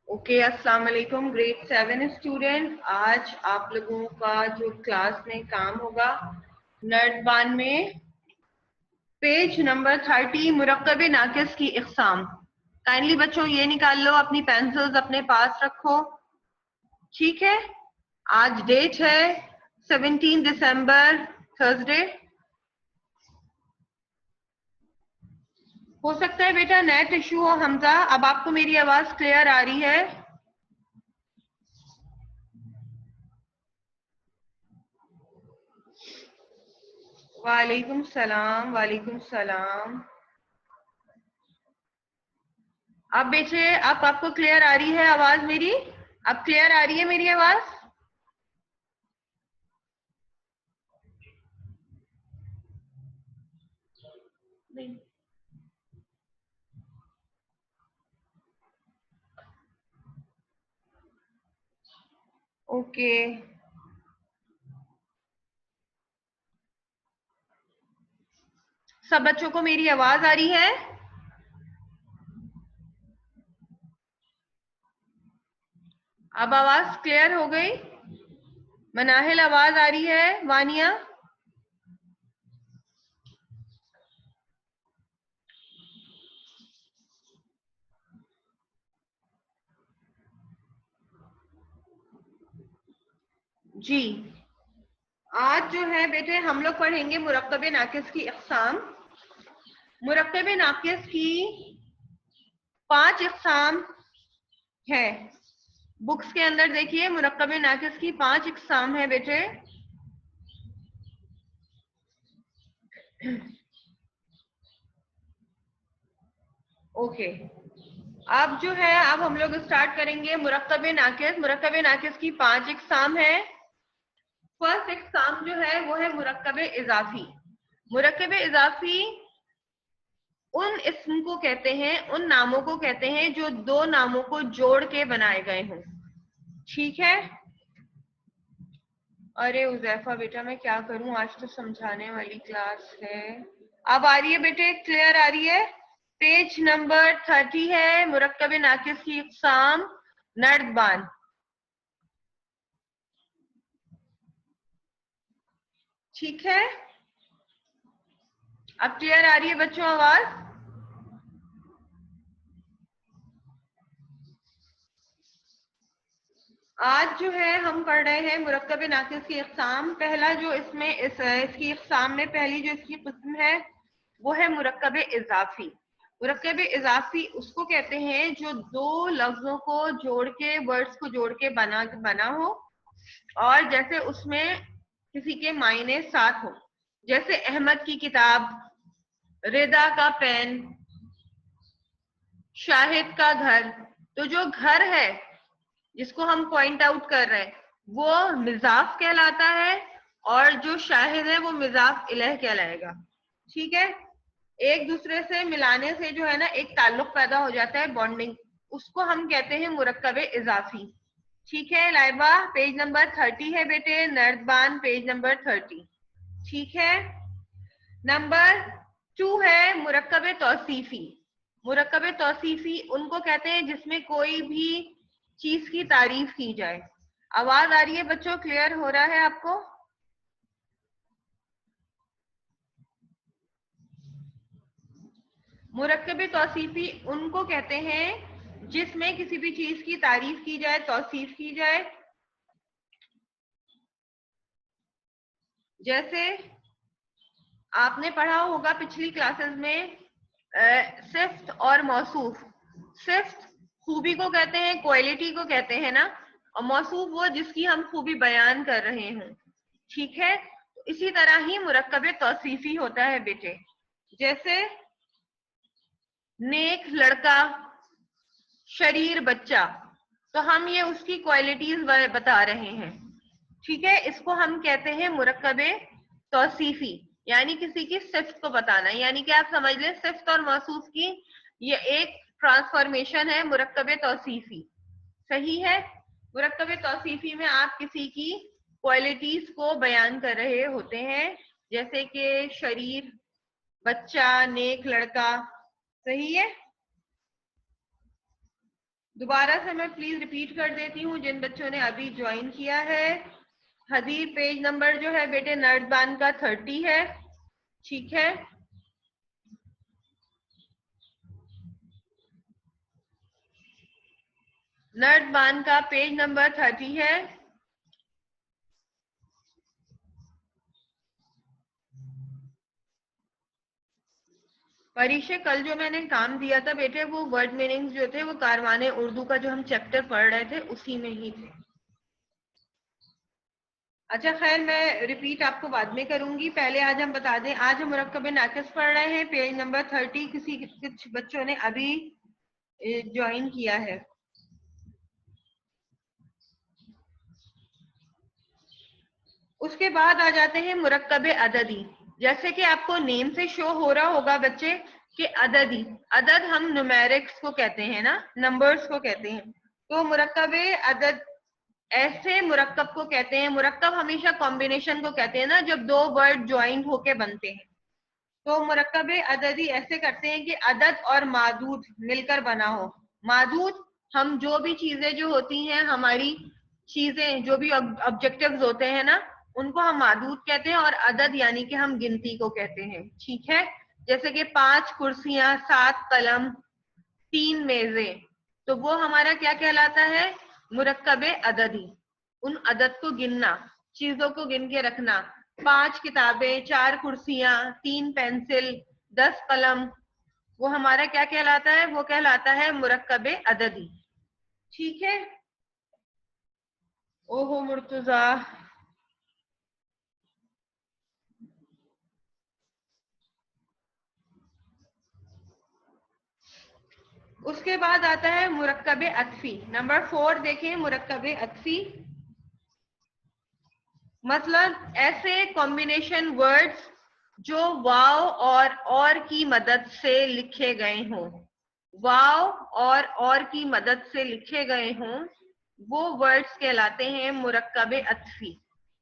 Okay, अस्सलाम वालेकुम grade 7 student. आज आप लोगों का जो क्लास में काम होगा नर्दबान में पेज नंबर 30 मुरक्कब नाकिस की इक़साम। काइंडली बच्चों ये निकाल लो, अपनी पेंसिल्स अपने पास रखो। ठीक है, आज डेट है 17 दिसंबर, थर्सडे। हो सकता है बेटा नेट इशू हो। हमजा, अब आपको मेरी आवाज क्लियर आ रही है? वालेकुम सलाम, वालेकुम सलाम। अब बेटे, अब आपको क्लियर आ रही है आवाज मेरी? अब क्लियर आ रही है मेरी आवाज? नहीं। ओके, सब बच्चों को मेरी आवाज आ रही है? अब आवाज क्लियर हो गई? मनाहिल, आवाज आ रही है? वानिया? जी, आज जो है बेटे हम लोग पढ़ेंगे मुरक्कब नाकिस की इक़साम। मुरक्कब नाकिस की 5 इक़साम है। बुक्स के अंदर देखिए, मुरक्कब नाकिस की 5 इक़साम है बेटे। ओके, अब जो है अब हम लोग स्टार्ट करेंगे मुरक्कब नाकिस। मुरक्कब नाकिस की 5 इक़साम है। फर्स्ट इक़साम जो है वो है मुरक्कब इजाफी। मुरक्कब इजाफी उन इस्म को कहते हैं, उन नामों को कहते हैं जो दो नामों को जोड़ के बनाए गए हों। ठीक है। अरे उजैफा बेटा, मैं क्या करूं, आज तो समझाने वाली क्लास है। अब आ रही है बेटे? क्लियर आ रही है? पेज नंबर 30 है मुरक्कब नाकिस की इक़साम, नर्दबान। ठीक है, अब क्लियर आ रही है बच्चों आवाज? आज जो है हम पढ़ रहे हैं मुरक्कब नाकिस की इक़साम। पहला जो इसमें इसकी इक़साम में पहली जो इसकी किस्म है वो है मुरक्कब इजाफी। मुरक्कब इजाफी उसको कहते हैं जो दो लफ्जों को जोड़ के, वर्ड्स को जोड़ के बना हो, और जैसे उसमें किसी के मायने साथ हो। जैसे अहमद की किताब, रिदा का पेन, शाहिद का घर। तो जो घर है जिसको हम पॉइंट आउट कर रहे हैं वो मिजाफ कहलाता है, और जो शाहिद है वो मिजाफ इलह कहलाएगा। ठीक है, एक दूसरे से मिलाने से जो है ना एक ताल्लुक पैदा हो जाता है, बॉन्डिंग। उसको हम कहते हैं मुरक्कब इजाफी। ठीक है लाइबा, पेज नंबर 30 है बेटे, नर्दबान पेज नंबर 30। ठीक है। नंबर 2 है मुरक्कब तौसीफी। मुरक्कब तौसीफी उनको कहते हैं जिसमें कोई भी चीज की तारीफ की जाए। आवाज आ रही है बच्चों? क्लियर हो रहा है आपको? मुरक्कब तौसीफी उनको कहते हैं जिसमें किसी भी चीज की तारीफ की जाए, तौसीफ की जाए। जैसे आपने पढ़ा होगा पिछली क्लासेस में सिफ्त और मौसूफ। सिफ्त खूबी को कहते हैं, क्वालिटी को कहते हैं ना, और मौसूफ वो जिसकी हम खूबी बयान कर रहे हैं। ठीक है, तो इसी तरह ही मुरक्कब तौसीफी होता है बेटे। जैसे नेक लड़का, शरीर बच्चा, तो हम ये उसकी क्वालिटीज बता रहे हैं। ठीक है, इसको हम कहते हैं मुरक्कब तौसीफी, यानी किसी की सिफ्त को बताना। यानी कि आप समझ लें सिफ्त और मौसूफ की ये एक ट्रांसफॉर्मेशन है मुरक्कब तौसीफी। सही है। मुरक्कब तौसीफी में आप किसी की क्वालिटीज को बयान कर रहे होते हैं, जैसे कि शरीर, बच्चा, नेक लड़का। सही है। दोबारा से मैं प्लीज रिपीट कर देती हूँ जिन बच्चों ने अभी ज्वाइन किया है। हदीर, पेज नंबर जो है बेटे नर्दबान का 30 है, ठीक है। नर्दबान का पेज नंबर 30 है। परीक्षा कल जो मैंने काम दिया था बेटे, वो वर्ड मीनिंग्स जो थे वो कारवाने उर्दू का जो हम चैप्टर पढ़ रहे थे उसी में ही थे। अच्छा खैर, मैं रिपीट आपको बाद में करूंगी। पहले आज हम बता दें, आज हम मुरक्कब नाक़िस पढ़ रहे हैं, पेज नंबर 30। कुछ बच्चों ने अभी ज्वाइन किया है। उसके बाद आ जाते हैं मुरक्कब अददी। जैसे कि आपको नेम से शो हो रहा होगा बच्चे कि अददी, अदद हम न्यूमेरिक्स को कहते हैं ना, नंबर्स को कहते हैं। तो मुरक्कब अदद ऐसे मुरक्कब को कहते हैं। मुरक्कब हमेशा कॉम्बिनेशन को कहते हैं ना, जब दो वर्ड ज्वाइंट होके बनते हैं। तो मुरक्कब अददी ऐसे करते हैं कि अदद और मादूद मिलकर बना हो। मादूद हम जो भी चीजें जो होती हैं, हमारी चीजें जो भी ऑब्जेक्टिव्स होते हैं ना, उनको हम मादूद कहते हैं। और अदद यानी कि हम गिनती को कहते हैं, ठीक है। जैसे कि 5 कुर्सियां, 7 कलम, 3 मेजें, तो वो हमारा क्या कहलाता है? मुरक्कब अददी। उन अदद को गिनना, चीजों को गिन के रखना। 5 किताबें, 4 कुर्सियां, 3 पेंसिल, 10 कलम, वो हमारा क्या कहलाता है? वो कहलाता है मुरक्कब अददी, ठीक है। ओहो मुर्तजा, उसके बाद आता है मुरक्कब अत्फी। नंबर 4 देखें, मुरक्कब अत्फी मतलब ऐसे कॉम्बिनेशन वर्ड्स जो वाव और की मदद से लिखे गए हों। वाव और की मदद से लिखे गए हों, वो वर्ड्स कहलाते हैं मुरक्कब अत्फी।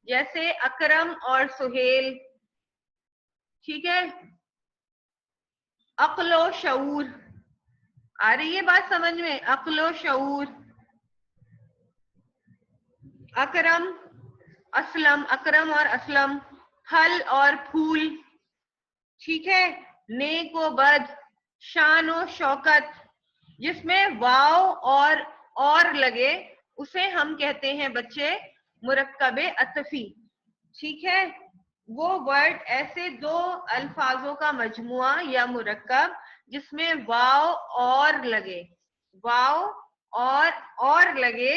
जैसे अकरम और सुहेल, ठीक है। अक्लो शऊर, आ रही है बात समझ में? अक्लो शऊर। अकरम, असलम, अकरम और असलम। फल और फूल, ठीक है। नेक व बद, शान व शौकत। जिसमें वाव और लगे उसे हम कहते हैं बच्चे मुरक्कब अत्फी, ठीक है। वो वर्ड ऐसे दो अल्फाजों का मजमुआ या मुरक्कब जिसमें वाव और लगे, वाव और लगे,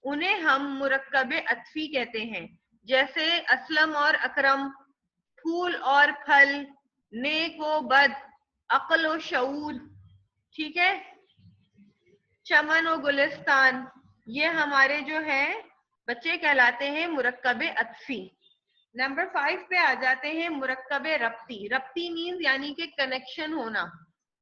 उन्हें हम मुरक्कब अत्फी कहते हैं। जैसे असलम और अकरम, फूल और फल, नेक व बद, अक्ल व शऊर, ठीक है। चमन व गुलिस्तान, ये हमारे जो है बच्चे कहलाते हैं मुरक्कब अत्फी। नंबर 5 पे आ जाते हैं मुरक्कब रब्ती। रब्ती मीन्स यानी कि कनेक्शन होना।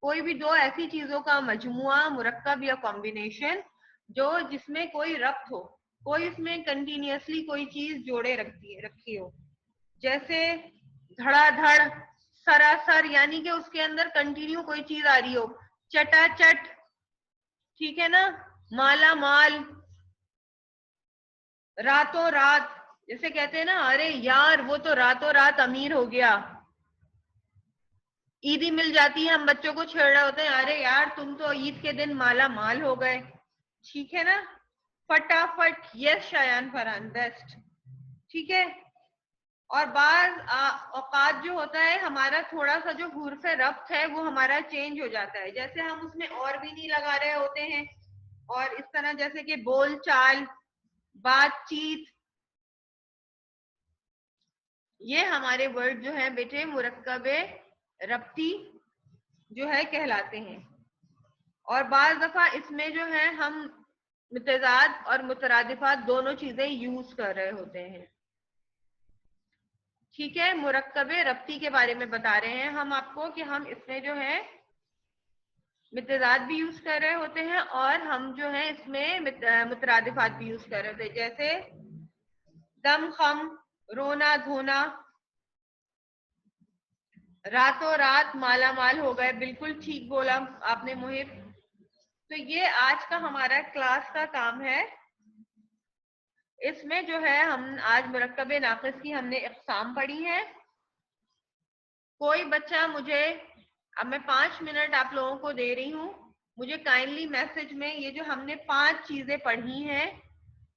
कोई भी दो ऐसी चीजों का मजमुआ, मुरक्कब या कॉम्बिनेशन जो जिसमें कोई रब्त हो, कोई इसमें कंटिन्यूअसली कोई चीज जोड़े रखी हो। जैसे धड़ाधड़, सरासर, यानी कि उसके अंदर कंटिन्यू कोई चीज आ रही हो। चटाचट, ठीक है ना। माला माल, रातों रात, जैसे कहते हैं ना, अरे यार वो तो रातों रात अमीर हो गया। ईदी मिल जाती है, हम बच्चों को छेड़ रहे होते हैं, अरे यार तुम तो ईद के दिन माला माल हो गए, ठीक है ना। फटाफट, यस शायान फरहान, बेस्ट, ठीक है। और बाज औकात जो होता है हमारा, थोड़ा सा जो हुर्फ रब्त है वो हमारा चेंज हो जाता है। जैसे हम उसमें और भी नहीं लगा रहे होते हैं, और इस तरह जैसे कि बोल चाल, बातचीत, ये हमारे वर्ड जो है बेटे मुरक्कब रब्ती जो है कहलाते हैं। और बाज दफा इसमें जो है हम मुतजाद और मुतरादिफात दोनों चीजें यूज कर रहे होते हैं, ठीक है। मुरक्कब रब्ती के बारे में बता रहे हैं हम आपको कि हम इसमें जो है मुतजाद भी यूज कर रहे होते हैं और हम जो है इसमें मुतरादिफात भी यूज कर रहे होते हैं। जैसे दम खम, रोना धोना, रातों रात माला माल हो गए, बिल्कुल ठीक बोला आपने मुहिब। तो ये आज का हमारा क्लास का काम है। इसमें जो है हम आज मुरक्कबे नाक़िस की हमने इक़साम पढ़ी है। कोई बच्चा मुझे, अब मैं 5 मिनट आप लोगों को दे रही हूँ, मुझे काइंडली मैसेज में ये जो हमने 5 चीजें पढ़ी हैं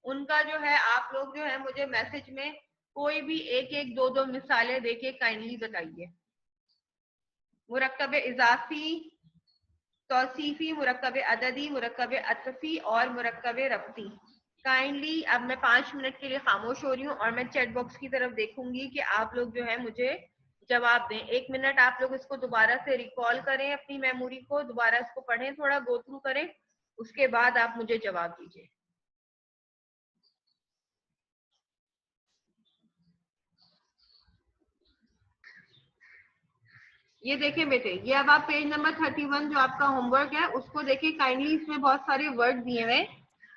उनका जो है आप लोग जो है मुझे मैसेज में कोई भी एक एक दो दो मिसालें देके काइंडली बताइए। मुरक्कबे इजाफी, तौसीफी, मुरक्कबे अददी, मुरक्कबे अतफी और मुरक्कबे रब्ती। काइंडली अब मैं 5 मिनट के लिए खामोश हो रही हूँ और मैं चैट बॉक्स की तरफ देखूंगी कि आप लोग जो है मुझे जवाब दें। 1 मिनट आप लोग इसको दोबारा से रिकॉल करें, अपनी मेमोरी को दोबारा इसको पढ़ें, थोड़ा गो थ्रू करें, उसके बाद आप मुझे जवाब दीजिए। ये देखिए बेटे, ये अब आप पेज नंबर 31 जो आपका होमवर्क है उसको देखिए काइंडली। इसमें बहुत सारे वर्ड दिए हुए।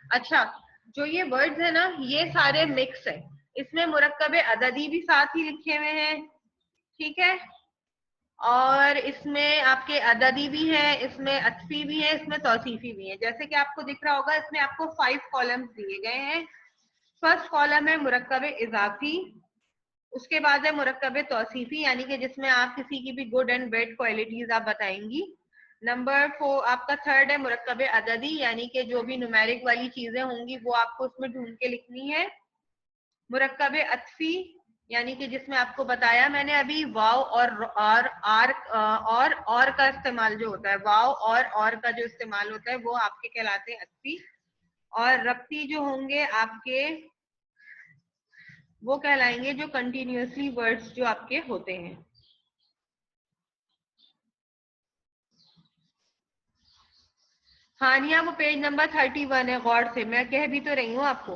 अच्छा, जो ये वर्ड्स है ना ये सारे मिक्स है। इसमें मुरक्कबे अददी भी साथ ही लिखे हुए हैं, ठीक है, और इसमें आपके अददी भी है, इसमें अतफी भी है, इसमें तौसीफी भी है। जैसे कि आपको दिख रहा होगा इसमें आपको 5 कॉलम्स दिए गए हैं। फर्स्ट कॉलम है मुरक्कबे इजाफी, उसके बाद है मुरक्कबे तौसीफी यानी कि जिसमें आप किसी की भी गुड एंड बैड क्वालिटीज आप बताएंगी। नंबर 4 आपका थर्ड है मुरक्कबे अददी यानी कि जो भी न्यूमेरिक वाली चीजें होंगी वो आपको उसमें ढूंढ के लिखनी है। मुरक्कबे अतफी यानी कि जिसमें आपको बताया मैंने अभी वाव और आर और का इस्तेमाल जो होता है, वाव और का जो इस्तेमाल होता है वो आपके कहलाते हैं अतफी। और रब्ती जो होंगे आपके वो कहलाएंगे जो कंटिन्यूअसली वर्ड्स जो आपके होते हैं। हानिया वो पेज नंबर 31 है, गौर से मैं कह भी तो रही हूँ आपको।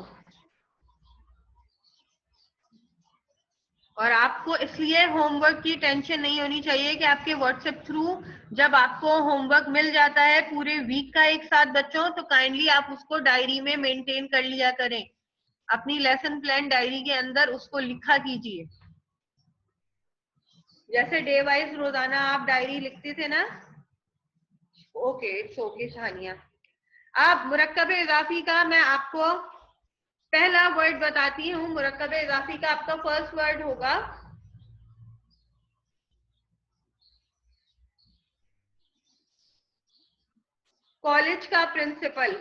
और आपको इसलिए होमवर्क की टेंशन नहीं होनी चाहिए कि आपके व्हाट्सएप थ्रू जब आपको होमवर्क मिल जाता है पूरे वीक का एक साथ बच्चों, तो काइंडली आप उसको डायरी में मेंटेन कर लिया करें। अपनी लेसन प्लान डायरी के अंदर उसको लिखा कीजिए। जैसे डे वाइज रोजाना आप डायरी लिखते थे ना। Okay, it's okay Shania. अब मुरक्कबे इजाफी का मैं आपको पहला वर्ड बताती हूँ। मुरक्कबे इजाफी का आपका फर्स्ट वर्ड होगा कॉलेज का प्रिंसिपल।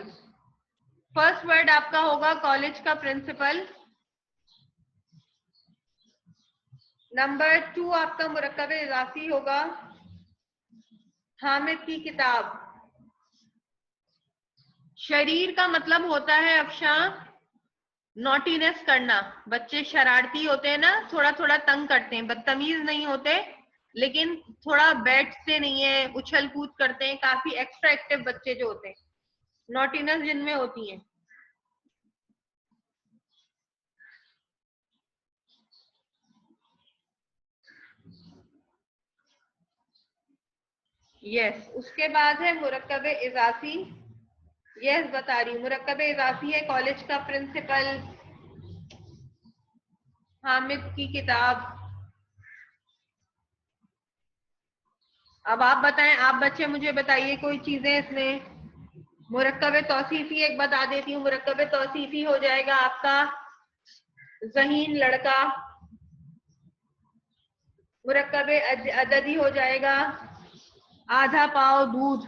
फर्स्ट वर्ड आपका होगा कॉलेज का प्रिंसिपल। नंबर 2 आपका मुरक्कबे इजाफी होगा हामिद की किताब। शरीर का मतलब होता है अफशा नॉटीनेस करना। बच्चे शरारती होते हैं ना, थोड़ा थोड़ा तंग करते हैं, बदतमीज नहीं होते लेकिन थोड़ा बैठते नहीं है, उछल कूद करते हैं, काफी एक्स्ट्रा एक्टिव बच्चे जो होते हैं, नॉटीनेस जिनमें होती है। यस, उसके बाद है मुरक्कबे इजाफी। यस बता रही हूँ, मुरक्कबे इजाफी है कॉलेज का प्रिंसिपल, हामिद की किताब। अब आप बताएं, आप बच्चे मुझे बताइए कोई चीजें इसमें। मुरक्कबे तौसीफी एक बता देती हूँ, मुरक्कबे तौसीफी हो जाएगा आपका ज़हीन लड़का। मुरक्कबे अददी हो जाएगा आधा पाव दूध।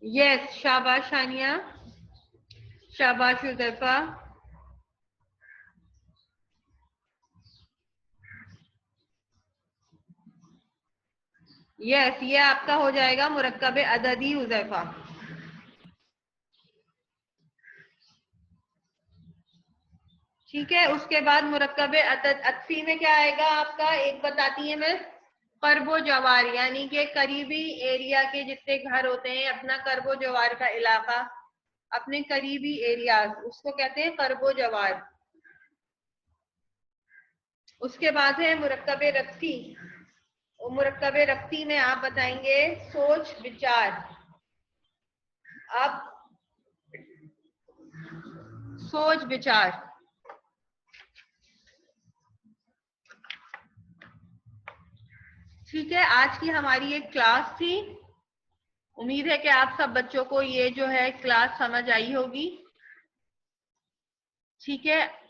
यस, शाबाश शानिया, शाबाश हुज़ैफा। यस, ये आपका हो जाएगा मुरक्कबे अददी हुज़ैफा। ठीक है, उसके बाद मुरक्कबे अतफी में क्या आएगा आपका, एक बताती है मैं, करबो जवार यानी कि करीबी एरिया के जितने घर होते हैं, अपना करबो जवार का इलाका, अपने करीबी एरियाज, उसको कहते हैं करबो जवार। उसके बाद है मुरक्कबे रफ्ती। मुरक्कबे रफ्ती में आप बताएंगे सोच विचार। अब सोच विचार, ठीक है, आज की हमारी एक क्लास थी। उम्मीद है कि आप सब बच्चों को ये जो है क्लास समझ आई होगी। ठीक है,